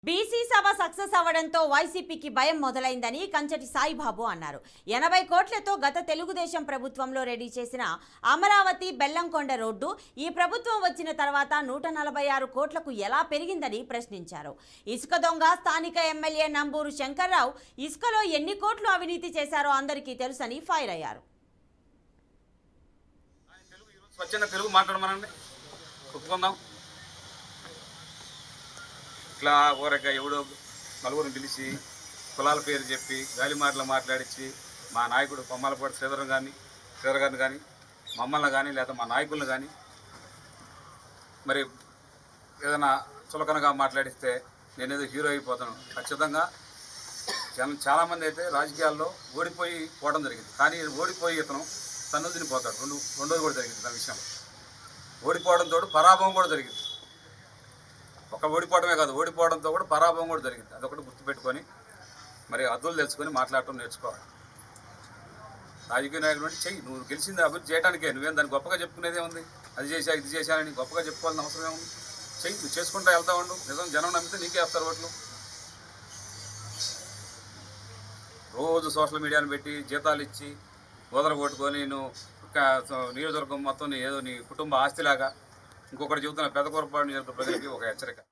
BC సభ success అవ్వడంతో వైసీపీకి భయం మొదలైందని కంచటి సాయిబాబు అన్నారు. 80 కోట్లతో గత తెలుగుదేశం ప్రభుత్వంలో రెడీ చేసిన అమరావతి బెల్లంకొండ రోడ్డు ఈ ప్రభుత్వం వచ్చిన తర్వాత 146 కోట్లకు ఎలా పెరిగిందని ప్రశ్నించారు. ఇసుక దొంగ స్థానిక ఎమ్మెల్యే నంబూరు శంకర్రావు ఇసుకలో ఎన్ని కోట్లు అవినీతి చేశారో అందరికీ తెలుసని ఫైర్ అయ్యారు. ఇట్లా ఊరక ఎవడో నలుగురిని పిలిచి కులాల పేరు చెప్పి గాలి మాటలు మాట్లాడించి మా నాయకుడు కొమ్మలపాటి శ్రీధర్ గారిని కానీ మమ్మల్ని కానీ లేదా మా నాయకులను కానీ మరి ఏదైనా చులకనగా మాట్లాడిస్తే నేనేదో హీరో అయిపోతాను. ఖచ్చితంగా చాలామంది అయితే రాజకీయాల్లో ఓడిపోయి పోవడం జరిగింది. కానీ ఓడిపోయి ఇతను తన్నులు తినిపోతాడు. రెండోది కూడా జరిగింది. దాని విషయంలో ఓడిపోవడంతో పరాభవం కూడా జరిగింది. ఒక ఓడిపోవడమే కాదు, ఓడిపోవడంతో కూడా పరాభవం కూడా జరిగింది. అదొకటి గుర్తుపెట్టుకొని మరి అద్దులు తెలుసుకొని మాట్లాడటం నేర్చుకోవాలి. రాజకీయ నాయకుడు అంటే చెయ్యి, నువ్వు గెలిచింది అభివృద్ధి చేయడానికే, నువ్వేం దాన్ని గొప్పగా చెప్పుకునేదే ఉంది. అది చేశా ఇది చేశానని గొప్పగా చెప్పుకోవాల్సిన అవసరం ఏముంది? చెయ్యి, నువ్వు చేసుకుంటూ వెళ్తా ఉండు. నిజం జనం నమ్మితే నీకే వేస్తారు ఓట్లు. రోజు సోషల్ మీడియాను పెట్టి జీతాలు ఇచ్చి గోదర కొట్టుకొని నువ్వు నియోజకవర్గం మొత్తం ఏదో నీ కుటుంబ ఆస్తిలాగా ఇంకొకటి చెబుతున్న పెద్ద పొరపాటు నియోజకవర్గ ప్రజలకి ఒక హెచ్చరిక.